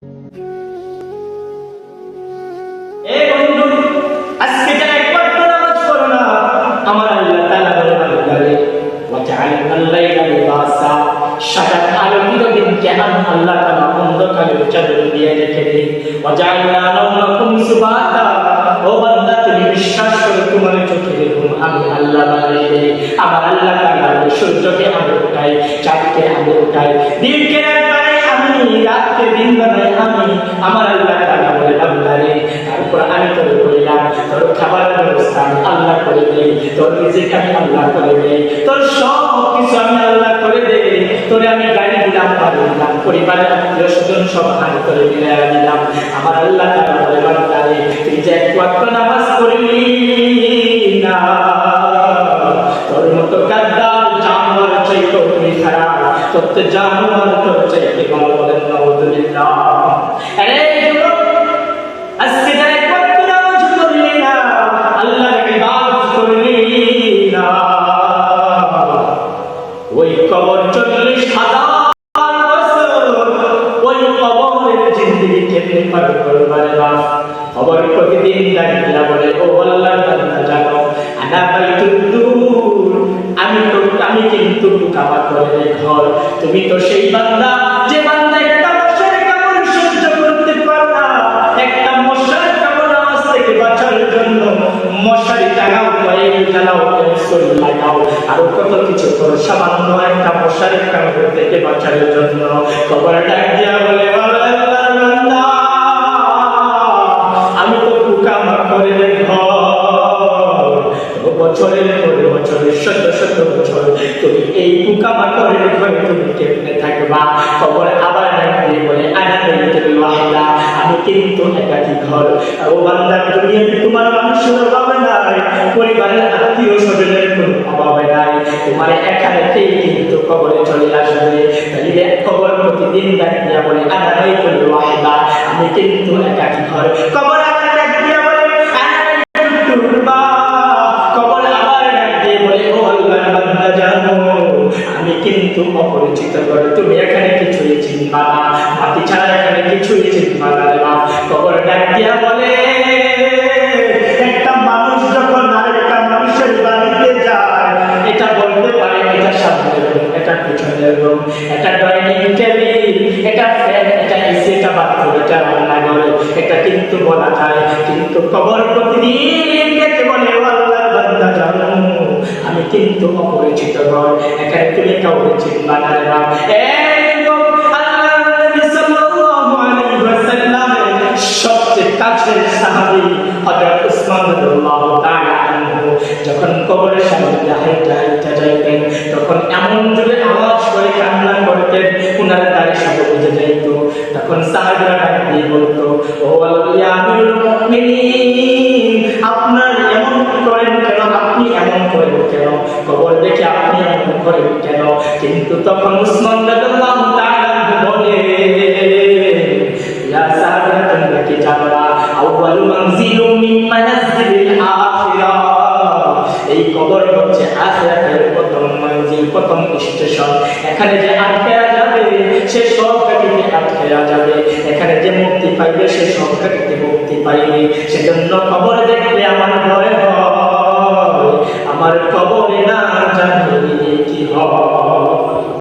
এ বন্ধু, আজকে যারা একবার নামাজ পড়ো না, আমার আল্লাহ তাআলা বলে বান্দারে ওয়াজআলনাল লাইলা লিবাসা, সারাত আলোকিত দিনকে আমি আল্লাহ তাআলা অন্ধকারের চাদর দিয়ে রেখে দিই। ওয়াজআলনা নাওমাকুম সুবাতা, ও বান্দা তুমি বিশ্বাস করো তোমার চোখের ঘুম আমি আল্লাহ বানিয়ে দেই। আমার আল্লাহ তাআলা সূর্যকে আলো উঠাই, চাঁদকে আলো উঠাই, দিনকে রাত বানাই আমি, রাতকে দিন বানাই আমি। আমার আল্লাহ তাআলা বলে বান্দারে, তারপর আমি তোরে বললাম তোর খাবার ব্যবস্থা আমি আল্লাহ করে দেই, তোর রিজিক আমি আল্লাহ করে দেই, তোর সব কিছু আমি আল্লাহ করে দেই। তোরে আমি গাড়ি দিলাম, বাড়ি দিলাম, পরিবারের আত্মীয় স্বজন সব আমি তোরে মিলাইয়া দিলাম। আমার আল্লাহ তাআলা বলে বান্দারে, তুই যে এক ওয়াক্ত নামাজ পড়লি না, তোর মতো গাদ্দার জানোয়ার চাইতে তুমি খারাপ, তোর তো জানোয়ার তোর চাইতে ভালো। বলেন নাউযুবিল্লাহ। আরে যুবক, আজকে যারা এক ওয়াক্ত নামাজ পড়লি না, আল্লাহর ইবাদত করলি না, ওই কবর 40,000 বছর ওই কবরের জিন্দেগি কেমনে পার করবার না। খবর প্রতিদিন ডাকিয়া বলে, ও আল্লাহর বান্দা জানো আনা বাইতুদ দূর, আমি কিন্তু কাবা করে ঘর। তুমি তো সেই বান্দা যে বান্দা একটা মশার কামড় সহ্য করতে পারে না, একটা মশার কামড় নামাজ থেকে বাঁচার জন্য মশারি টাঙাও, কয়েক জ্বালাও, শরীর লাগাও, আরো কত কিছু করো সামান্য একটা মশারি কামড় থেকে বাঁচার জন্য। কবর ডাক দিয়া বলে, আল্লাহর বান্দা আমি তো কুকামা করে ঘর, বছরের পরে বছরের শত শত বছর তুমি এই কুকামা করে ঘরে তুমি কেমনে থাকবা। কবর আবার ডাক দিয়ে বলে, আনা বাইতুল ওয়াহিদা, আমি কিন্তু একাকী ঘর। ও বান্দা, দুনিয়াতে তোমার মানুষের অভাব নাই, পরিবারের আত্মীয় স্বজনের কোনো অভাব নাই, তোমার একা রেখেই কিন্তু কবরে চলে আসবে। তাহলে কবর প্রতিদিন ডাক দিয়া বলে, আনা বাইতুল ওয়াহিদা, আমি কিন্তু একাকী ঘর। কবর আবার ডাক দিয়া বলে, আনা বাইতুত তুরবা, কবর আবার ডাক দিয়ে বলে, ও আল্লাহর বান্দা জানো আমি কিন্তু অপরিচিত ঘর, তুমি এখানে কিছুই চিনবা না, মাটি ছাড়া এখানে কিছুই চিনবা না রে বাপ। কবর ডাক দিয়া বলে, একটা মানুষ যখন আরেকটা মানুষের বাড়িতে যায়, এটা বলতে পারে এটা সামনের রুম, এটা পিছনের রুম, এটা ডাইনিং টেবিল, এটা ফ্যান, এটা এসি, এটা বাথরুম, এটা রান্নাঘর, এটা কিন্তু বলা যায়। কিন্তু কবর প্রতিদিন ডেকে বলে, ও আল্লাহর বান্দা জানো আমি কিন্তু অপরিচিত ঘর, এখানে তুমি কাউকে চিনবা না রে বাপ। সবচেয়ে কাছের সাহাবী হযরত উসমান রাদিয়াল্লাহু তাআলা আনহু যখন কবরের সামনে হাঁটা যাইতেন, তখন এমন জোরে আওয়াজ করে কান্না করতেন, উনার দাড়ি সব ভিজে যাইত। তখন সাহাবীরা ডাক দিয়ে বলতো, ও ইয়া আমিরুল মুমিনিন, আপনার এমন করেন কেন, আপনি এমন করেন কেন, কবর দেখে আপনি এমন করেন কেন? কিন্তু তখন উসমান রাদিয়াল্লাহু তাআলা বলে, ইয়া সাহাবীরা তোমরা কি জানো না, আউয়ালু মানজিলুম মিন মানাজিলিল আখিরাহ, এই কবর হচ্ছে আখিরাতের প্রথম মঞ্জিল, প্রথম স্টেশন। এখানে যে আটকে যাবে সে সব কাটিতে আটকে যাবে, এখানে যে মুক্তি পাইবে সে সব কাটিতে মুক্তি পাইবে। সেজন্য কবর দেখলে আমার ভয় হয়, আমার কবরে না জানি কি হয়।